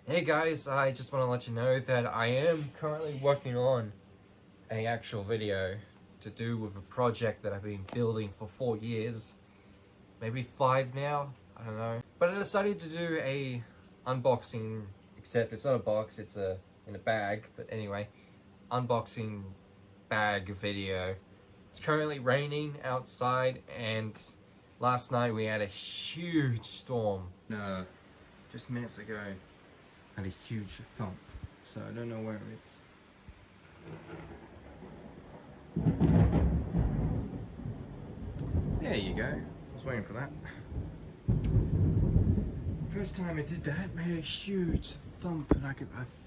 Hey guys, I just want to let you know that I am currently working on an actual video to do with a project that I've been building for 4 years, maybe 5 now, I don't know. But I decided to do a unboxing, except it's not a box, it's in a bag, but anyway, unboxing bag video. It's currently raining outside and last night we had a huge storm. Just minutes ago. Had a huge thump, so I don't know where it's. There you go. I was waiting for that. First time I did that, made a huge thump, and I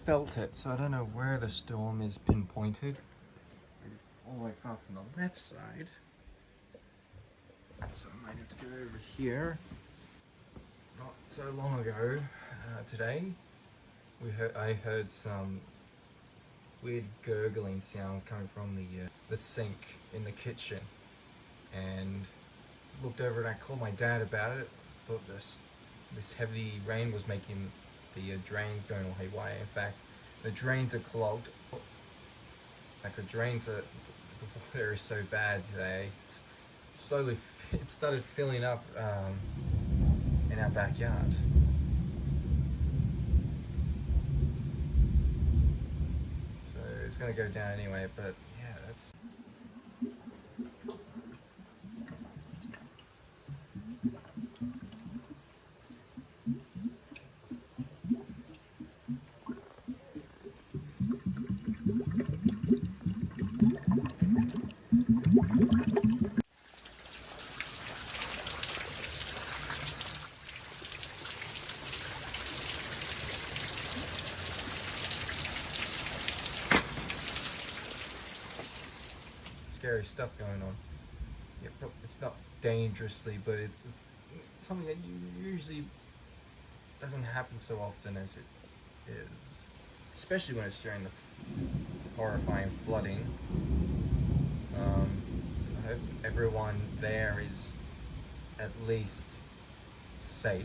felt it. So I don't know where the storm is pinpointed. It's all the way far from the left side, so I might have to go over here. Not so long ago, today. I heard some weird gurgling sounds coming from the sink in the kitchen, and looked over and I called my dad about it. Thought this heavy rain was making the drains going all haywire. In fact, the drains are clogged. Like the water is so bad today. It started filling up in our backyard. It's gonna go down anyway, but yeah, that's. Scary stuff going on. It's not dangerously, but it's something that usually doesn't happen so often as it is, especially when it's during the horrifying flooding. I hope everyone there is at least safe.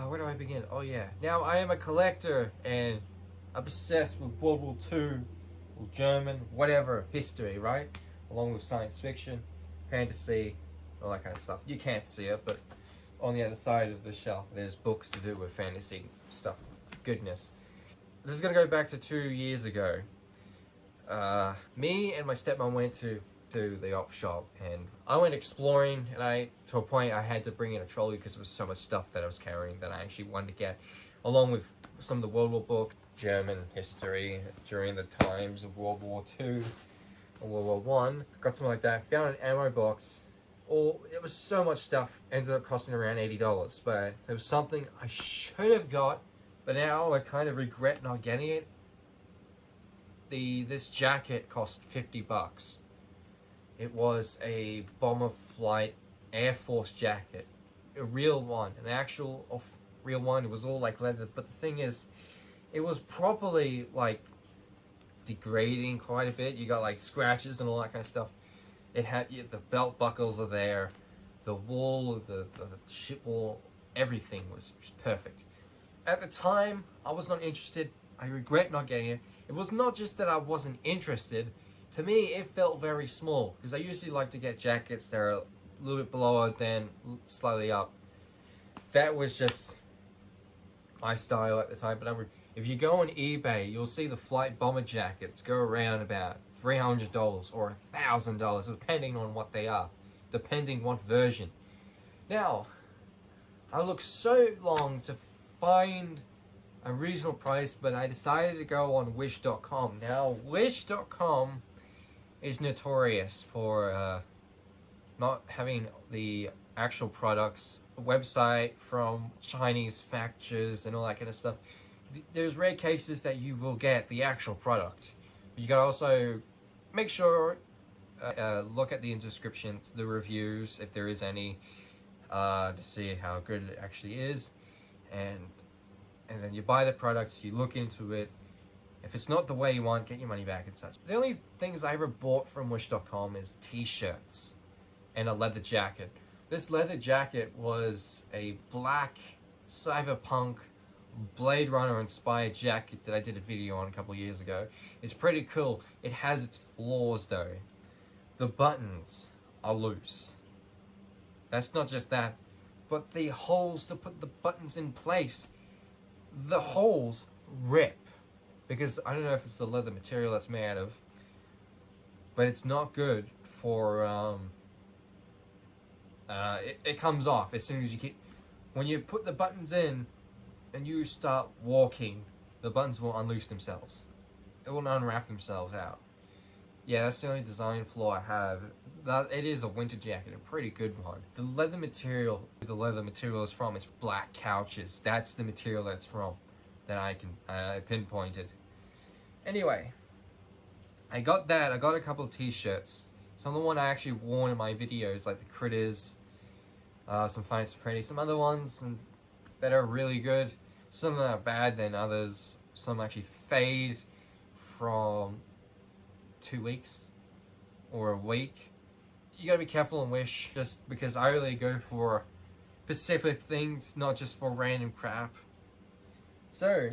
Where do I begin? Oh yeah, now I am a collector and obsessed with World War II. German, whatever, history, right? Along with science fiction, fantasy, all that kind of stuff. You can't see it, but on the other side of the shelf, there's books to do with fantasy stuff. Goodness. This is gonna go back to 2 years ago. Me and my stepmom went to the op shop, and I went exploring, and to a point I had to bring in a trolley because there was so much stuff that I was carrying that I actually wanted to get, along with some of the World War books, German history during the times of World War II or World War One. Got something like that. Found an ammo box. It was so much stuff. Ended up costing around $80. But it was something I should have got, but now I kind of regret not getting it. This jacket cost $50. It was a Bomber Flight Air Force jacket, a real one, an actual real one. It was all like leather, but the thing is, it was properly like degrading quite a bit. You got like scratches and all that kind of stuff. It had the belt buckles are there, the wool, the ship wool, everything was perfect. At the time, I was not interested. I regret not getting it. It was not just that I wasn't interested. To me, it felt very small because I usually like to get jackets that are a little bit below, then slightly up. That was just my style at the time, but if you go on eBay, you'll see the flight bomber jackets go around about $300 or $1,000, depending on what they are, depending what version. Now, I looked so long to find a reasonable price, but I decided to go on Wish.com. Now, Wish.com is notorious for not having the actual products, a website from Chinese factories and all that kind of stuff. There's rare cases that you will get the actual product. You gotta also make sure, look at the descriptions, the reviews, if there is any, to see how good it actually is, and then you buy the products, you look into it. If it's not the way you want, get your money back and such. The only things I ever bought from Wish.com is t-shirts and a leather jacket. This leather jacket was a black cyberpunk Blade Runner inspired jacket that I did a video on a couple years ago. It's pretty cool. It has its flaws though. The buttons are loose. That's not just that, but the holes to put the buttons in place, the holes rip. Because I don't know if it's the leather material that's made out of, but it's not good for, it comes off as soon as you keep, when you put the buttons in and you start walking, the buttons will unloose themselves. It will unwrap themselves out. Yeah, that's the only design flaw I have. It is a winter jacket, a pretty good one. The leather material is from is black couches. That's the material that's from, that I pinpointed. Anyway, I got that. I got a couple of t-shirts. Some of the one I actually worn in my videos, like the Critters, some Finest Freddy, some other ones that are really good. Some of them are bad than others. Some actually fade from 2 weeks or a week. You gotta be careful and Wish, just because I really go for specific things, not just for random crap. So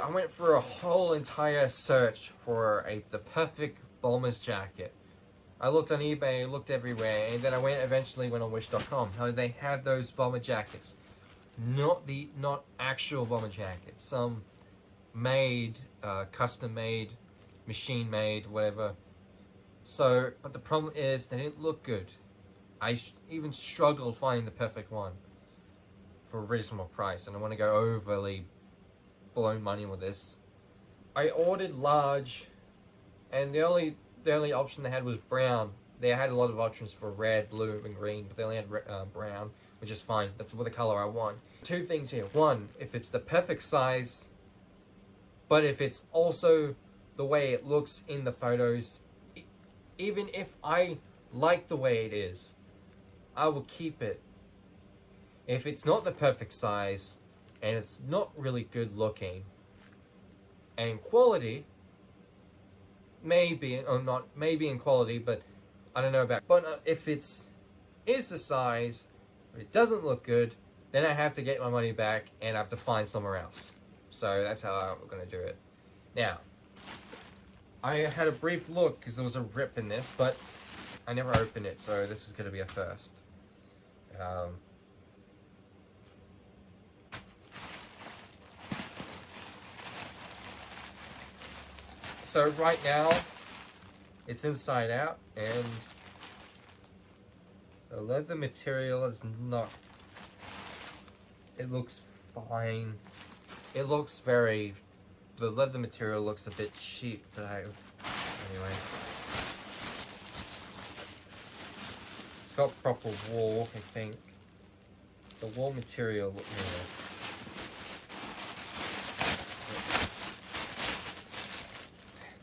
I went for a whole entire search for the perfect bomber's jacket. I looked on eBay, looked everywhere, and then I eventually went on wish.com. How they have those bomber jackets. Not actual bomber jackets. Some made, custom made, machine made, whatever. So, but the problem is they didn't look good. I even struggled finding the perfect one for a reasonable price, and I want to go overly blown money with this. I ordered large, and the only option they had was brown. They had a lot of options for red, blue, and green, but they only had brown, which is fine. That's the color I want. Two things here. One, if it's the perfect size, but if it's also the way it looks in the photos, even if I like the way it is, I will keep it. If it's not the perfect size, and it's not really good looking, and quality, maybe, or not, maybe in quality, but I don't know about, but if is the size, but it doesn't look good, then I have to get my money back, and I have to find somewhere else. So that's how I'm going to do it. Now, I had a brief look, because there was a rip in this, but I never opened it, so this is going to be a first. So right now, it's inside out, and the leather material is not, it looks fine. It looks the leather material looks a bit cheap, but anyway. It's got proper wool, I think. The wool material,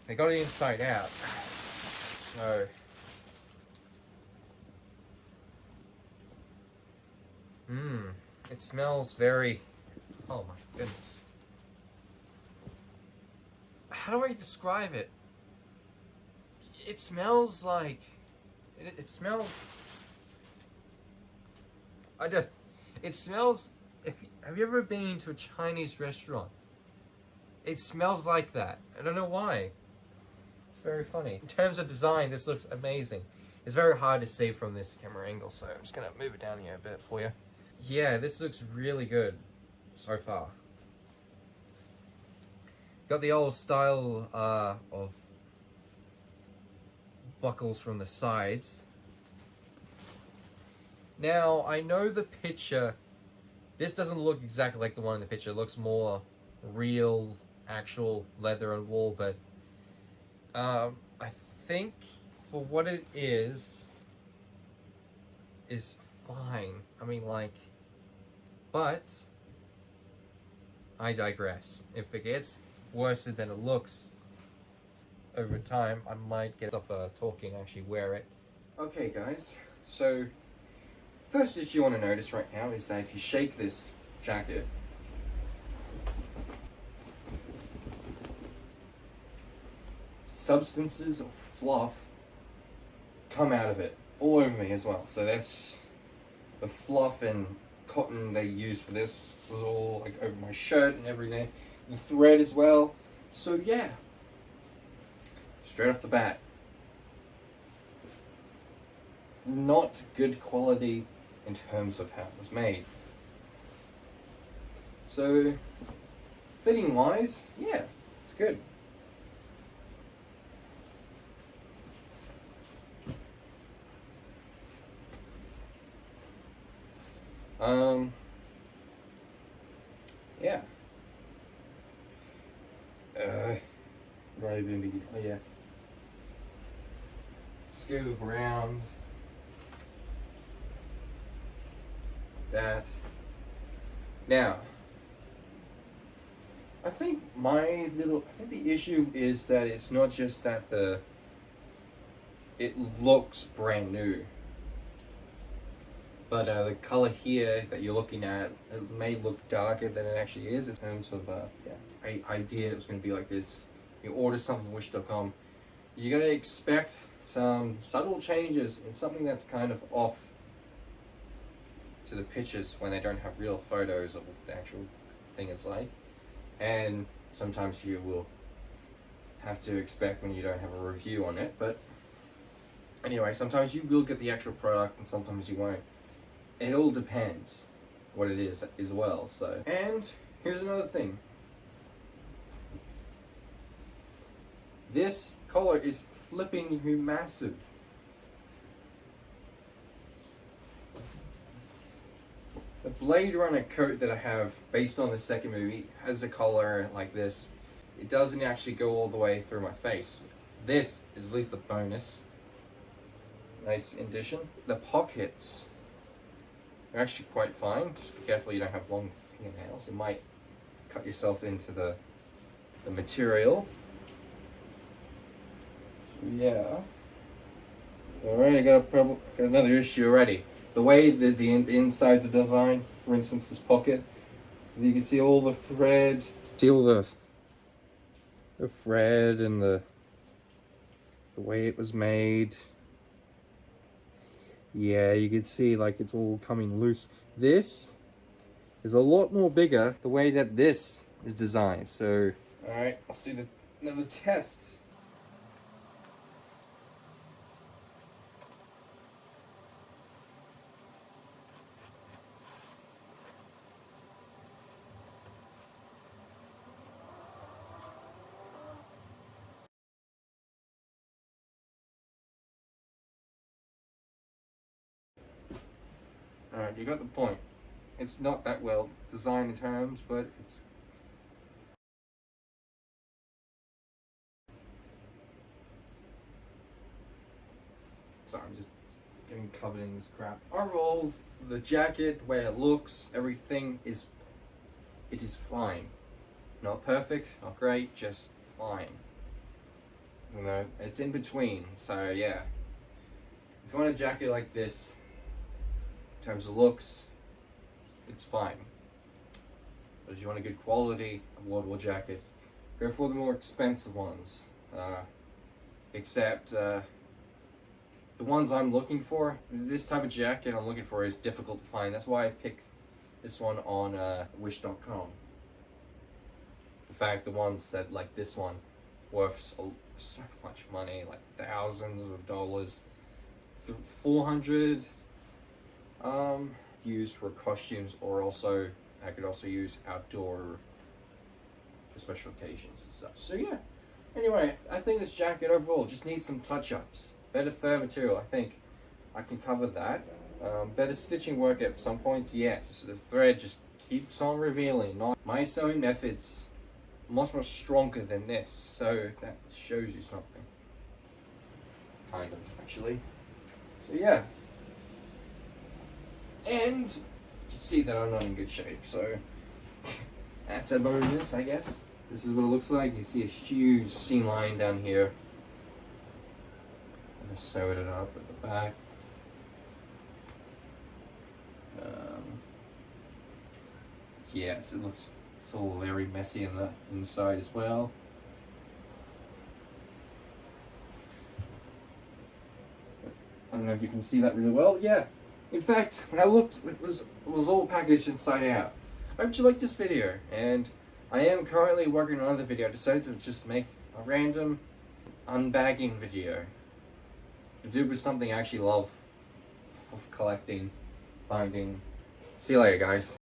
they got it inside out, so it smells very, oh my goodness. How do I describe it? It smells like, it smells, it smells, have you ever been to a Chinese restaurant? It smells like that. I don't know why. It's very funny. In terms of design, this looks amazing. It's very hard to see from this camera angle, so I'm just gonna move it down here a bit for you. Yeah, this looks really good so far. Got the old style of buckles from the sides. Now, I know the picture, this doesn't look exactly like the one in the picture. It looks more real, actual leather and wool, but I think for what it is fine. I mean, like, but I digress. If it gets worse than it looks over time, I might get up talking and actually wear it. Okay guys, so first thing you want to notice right now is that if you shake this jacket, substances of fluff come out of it all over me as well. So that's the fluff and cotton they used for this was all like over my shirt and everything. The thread as well. So yeah, straight off the bat, not good quality in terms of how it was made. So fitting wise, yeah, it's good. Yeah. Right in the, oh yeah. Scoop around that. Now, I think the issue is that it's not just that it looks brand new, but the color here that you're looking at, it may look darker than it actually is in terms of idea it was going to be like this. You order something on wish.com, you're going to expect some subtle changes in something that's kind of off to the pictures when they don't have real photos of what the actual thing is like. And sometimes you will have to expect when you don't have a review on it. But anyway, sometimes you will get the actual product and sometimes you won't. It all depends what it is as well. So, and here's another thing. This collar is flipping massive. The Blade Runner coat that I have based on the second movie has a collar like this. It doesn't actually go all the way through my face. This is at least a bonus. Nice addition. The pockets are actually quite fine. Just be careful you don't have long fingernails. You might cut yourself into the material. Yeah. Alright, I got another issue already. The way the insides are designed, for instance, this pocket, you can see all the thread. See all the thread and the way it was made. Yeah, you can see like it's all coming loose. This is a lot more bigger the way that this is designed. So, alright, I'll see another test. Alright, you got the point. It's not that well designed in terms, but it's... Sorry, I'm just getting covered in this crap. Overall, the jacket, the way it looks, everything is... It is fine. Not perfect, not great, just fine. You know, it's in between, so yeah. If you want a jacket like this, in terms of looks, it's fine. But if you want a good quality World War jacket, go for the more expensive ones. Except the ones I'm looking for, this type of jacket I'm looking for is difficult to find. That's why I picked this one on wish.com. In fact, the ones that like this one worth so much money, like thousands of dollars, 400. Used for costumes, or also I could also use outdoor for special occasions and stuff. So yeah. Anyway, I think this jacket overall just needs some touch-ups. Better fur material, I think I can cover that. Better stitching work at some points, yes. So the thread just keeps on revealing. My sewing method's much stronger than this, so that shows you something. Kind of, actually. So yeah. And you can see that I'm not in good shape, so that's a bonus, I guess. This is what it looks like. You see a huge seam line down here. I just sewed it up at the back. Yes, it's all very messy on the inside as well. I don't know if you can see that really well. Yeah, In fact, when I looked, it was all packaged inside out. I hope you liked this video, and I am currently working on another video. I decided to just make a random unbagging video to do with something I actually love, collecting, finding. See you later, guys.